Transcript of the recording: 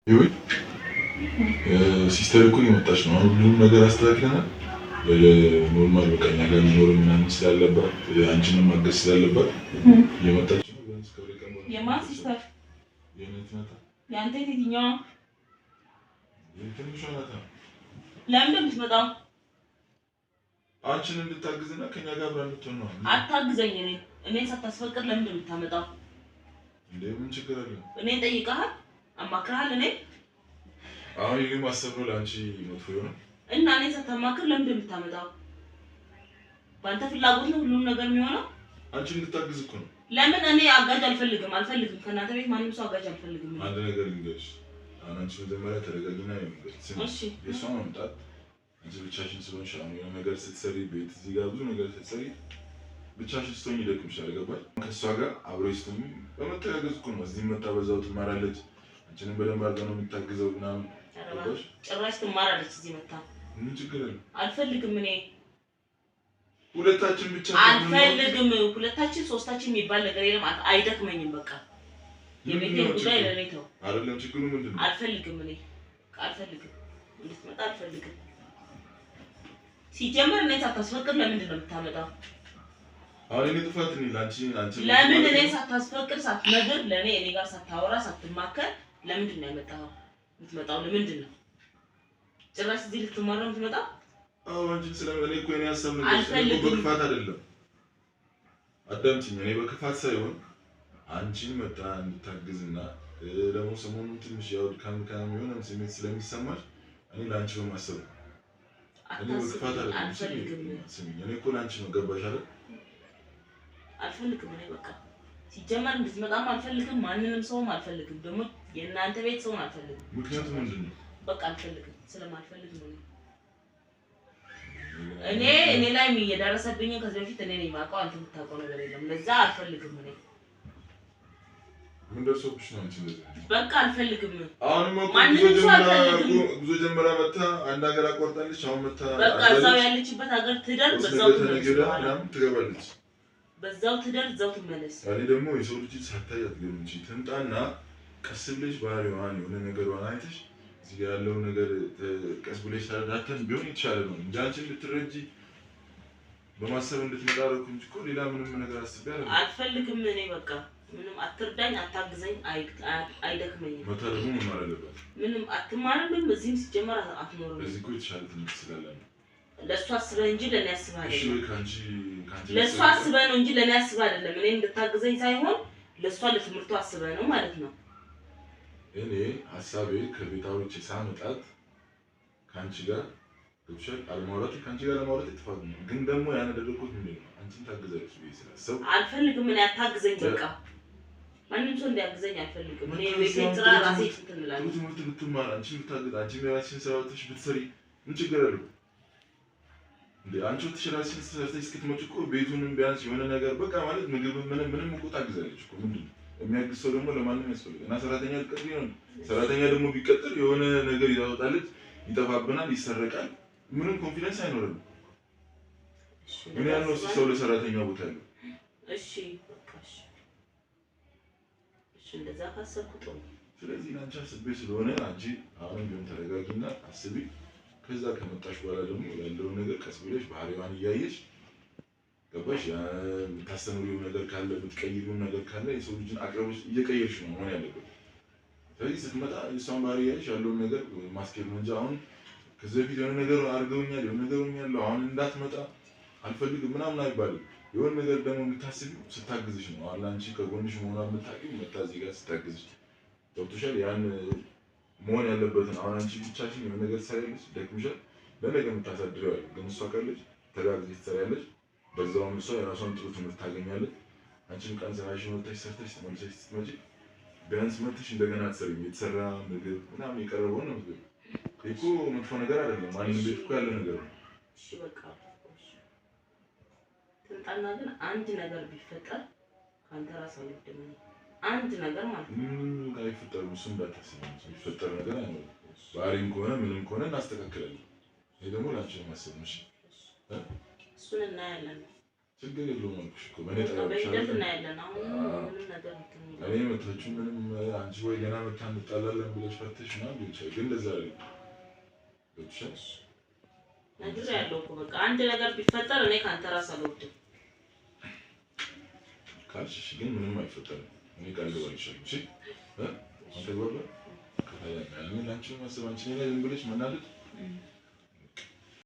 ይሁን ሲስተር እኮ የመጣች ነው። አሁን ሁሉም ነገር አስተካክለናል። ኖርማል በቃ እኛ ጋር መኖር ምናምን ስላለባት አንቺንም ማገዝ ስላለባት የመጣች ነው። የማን ሲስተር? የኔት ናታ። የአንተ የትኛዋ? የትንሿ ናታ። ለምን እንደምትመጣው? አንቺን እንድታግዝና ከኛ ጋር አብራ እንድትሆን ነው። አታግዘኝ። እኔን ሳታስፈቅድ ለምን እንደምታመጣው? እንዴ ምን ችግር አለ? እኔን ጠይቀሃል? አማክረሃል? እኔ አሁን ይሄ ማሰብ ነው ለአንቺ መጥፎ ይሆናል እና እኔን ሳታማክር ለምን እንደምታመጣው? በአንተ ፍላጎት ነው ሁሉም ነገር የሚሆነው? አንቺን እንድታግዝ እኮ ነው። ለምን? እኔ አጋዥ አልፈልግም። ከእናንተ ቤት ማንም ሰው አጋዥ አልፈልግም። አንድ ነገር ልንገርሽ። አሁን አንቺ መጀመሪያ ተረጋጊና ይመጣል። እሺ የሷ መምጣት አንቺ ብቻሽን ስለሆንሽ አሁን የሆነ ነገር ስትሰሪ ቤት እዚህ ጋር ብዙ ነገር ስትሰሪ ብቻሽን ስትሆኝ ይደክምሻል። ገባሽ? ከእሷ ጋር አብረሽ ስትሆኚ በመተጋገዝ እኮ ነው። እዚህ መጣ በዛው ትማራለች። አንቺንም በደንብ አድርጋ ነው የምታግዘው ምናምን። ጭራሽ ትማራለች እዚህ መጣ። ምን ችግር አለ? አልፈልግም። እኔ ሁለታችን ብቻ አልፈልግም። ሁለታችን ሶስታችን የሚባል ነገር የለም። አይደክመኝም። በቃ የቤቴ ጉዳይ ለኔ ተው። አይደለም ችግሩ ምንድን ነው? አልፈልግም። እኔ አልፈልግም። እንድትመጣ አልፈልግም። ሲጀመር እኔ ሳታስፈቅድ ለምንድን ነው የምታመጣው? አሁን እኔ ጥፋት ነኝ አንቺ ለምን እኔ ሳታስፈቅድ ሳትነግር ለኔ ጋር ሳታወራ ሳትማከር ለምንድን ነው ያመጣው? የምትመጣው ለምንድን ነው? ጭራሽ እዚህ ልትማራ የምትመጣው? አዎ አንቺ ስለምን እኮ እኔ ሀሳብ ነገር በክፋት አይደለም። አዳምጪኝ። እኔ በክፋት ሳይሆን አንቺን መጣ እንድታግዝና ደግሞ ሰሞኑን ትንሽ ያው ድካም የሆነ ስሜት ስለሚሰማሽ እኔ ለአንቺ በማሰብ ነው። እኔ በክፋት አይደለም። ስሚኝ፣ እኔ እኮ ለአንቺ ነው። ገባሽ አይደል? አልፈልግም። እኔ በቃ ሲጀመር እንድትመጣም አልፈልግም። ማንንም ሰውም አልፈልግም። ደግሞ የእናንተ ቤት ሰውን አልፈልግም። ምክንያቱም ምንድን ነው? በቃ አልፈልግም። ስለማልፈልግ ነው። እኔ ላይ እየደረሰብኝ ከዚህ በፊት እኔ ነኝ የማውቀው። አንተ የምታውቀው ነገር የለም። ለዛ አልፈልግም። እኔ ምን ደርሶብሽ ነው አንቺ እንደዚህ? በቃ አልፈልግም። አሁንም እኮ ጉዞ ጀምራ መታ አንድ ሀገር አቋርጣለች። አሁን መታ በቃ እዛው ያለችበት ሀገር ትደር፣ በዛው ትገባለች። በዛው ትደር፣ እዛው ትመለስ። እኔ ደግሞ የሰው ልጅ ሳታይ አትገምጪ። ትምጣና ቀስ ብለሽ ባህሪዋን የሆነ ነገሯን አይተሽ እዚህ ጋር ያለው ነገር ቀስ ብለሽ ተረዳተን ቢሆን የተሻለ ነው እንጂ አንቺን ልትረጂ በማሰብ እንድትመጣ አደረኩ እንጂ እኮ ሌላ ምንም ነገር አስቤ አልፈልግም። እኔ በቃ ምንም አትርዳኝ፣ አታግዘኝ፣ አይደክመኝም። መታ ደግሞ መማር አለባት። ምንም አትማርም። እዚህም ሲጀመር አትኖርም። እዚህ እኮ የተሻለ ትምህርት ስላለ ነው። ለእሱ አስበህ እንጂ ለእኔ አስበህ አይደለም። እሺ ካንቺ ለእሱ አስበህ ነው እንጂ ለእኔ አስበህ አይደለም። እኔ እንድታግዘኝ ሳይሆን ለእሷ ለትምህርቱ አስበህ ነው ማለት ነው። እኔ ሀሳቤ ከቤት አውርቼ ሳመጣት ከአንቺ ጋር ገብቶሻል። አለማውራቴ ከአንቺ ጋር ለማውራት ጥፋት ነው። ግን ደግሞ ያን ያደረኩት ምንድን ነው? አንቺን ታግዛለች ብዬ ስላሰብኩ አልፈልግም። እኔ አታግዘኝ። በቃ ማንም ሰው እንዲያግዘኝ አልፈልግም። እኔ ቤቴን ስራ ራሴ እንትን እላለሁ። ትምህርት ብትማር አንቺን ብታግዝ አንቺ የራስሽን ስራ ወጥተሽ ብትሰሪ ምን ችግር አለው እንዴ? አንቺ ወጥተሽ ራስሽን ሰርተሽ እስክትመጪ እኮ ቤቱንም ቢያንስ የሆነ ነገር በቃ ማለት ምግብ ምንም እኮ ታግዛለች እኮ። ምንድን ነው የሚያግዝ ሰው ደግሞ ለማንም ያስፈልጋል። እና ሰራተኛ ልቀጥሪ ነው። ሰራተኛ ደግሞ ቢቀጥር የሆነ ነገር ይታወጣለች፣ ይጠፋብናል፣ ይሰረቃል። ምንም ኮንፊደንስ አይኖርም። ምን ያለው ሰው ለሰራተኛ ቦታ ያለው? እሺ በቃ እሺ እንደዛ ካሰብኩ ጥሩ። ስለዚህ አንቺ አስቤ ስለሆነ አንቺ አሁን ቢሆን ተረጋጊና አስቢ። ከዛ ከመጣሽ በኋላ ደግሞ ያለውን ነገር ቀስ ብለሽ ባህሪዋን እያየሽ ገባሽ? የምታስተምሪው ነገር ካለ የምትቀይሪው ነገር ካለ የሰው ልጅን አቅርበሽ እየቀየርሽ ነው መሆን ያለበት። ስለዚህ ስትመጣ የእሷን ባህሪ እያየሽ ያለውን ነገር ማስኬድ ነው እንጂ አሁን ከዚህ በፊት የሆነ ነገር አድርገውኛል የሆነ ነገር ሆኛለሁ አሁን እንዳትመጣ አልፈልግም ምናምን አይባልም። የሆነ ነገር ደግሞ የምታስቢው ስታግዝሽ ነው። አሁን አንቺ ከጎንሽ መሆኗን የምታውቂው መታ እዚህ ጋር ስታግዝሽ ገብቶሻል። ያን መሆን ያለበትን አሁን አንቺ ብቻሽን የሆነ ነገር ትሰሪያለሽ፣ ደክምሻል፣ ለነገ የምታሳድሪው ያለ ግን እሷ ካለች ተጋግዘሽ ትሰሪያለሽ። በዛውም እሷ የራሷን ጥሩ ትምህርት ታገኛለች። አንቺም ቀን ስራሽን ወጥተሽ ሰርተሽ ተመልሰሽ ስትመጪ ቢያንስ መጥተሽ እንደገና አትሰሪም። የተሰራ ምግብ ምናምን የቀረበውን ነው ምግብ እኮ መጥፎ ነገር አይደለም። ማንም ቤት እኮ ያለ ነገር ነው። እሺ በቃ ትምጣና ግን አንድ ነገር ቢፈጠር ካንተ ራስ አይወድም። አንድ ነገር ማለት ነው ምንም አይፈጠርም። እሱ እንዳታስቢ። የሚፈጠር ነገር አይኖርም። ባህሪም ከሆነ ምንም ከሆነ እናስተካክላለን። ይሄ ደግሞ ላንቺ ነው ማሰብ ነው። እሺ እሱን እናያለን። ችግር የለውም አልኩሽ እኮ በእኔ ጠባይ በሂደት እናያለን። አሁን ምንም ነገር እኔ መጥተሽ ምንም አንቺ ወይ ገና መታ እንጣላለን ብለሽ ፈተሽ ምናምን ሊሆን ይችላል፣ ግን እንደዛ አይደለም። ገብቶሻል? ነግሬያለሁ እኮ በቃ አንድ ነገር ቢፈጠር እኔ ካንተ ራስ አልወድም ካልሽ ግን ምንም አይፈጠርም። እኔ ቃል ገባልሻለሁ። እሺ አንተ ገባ ከታያ ምን አንቺ ማሰብ አንቺ ላይ ዝም ብለሽ መናደድ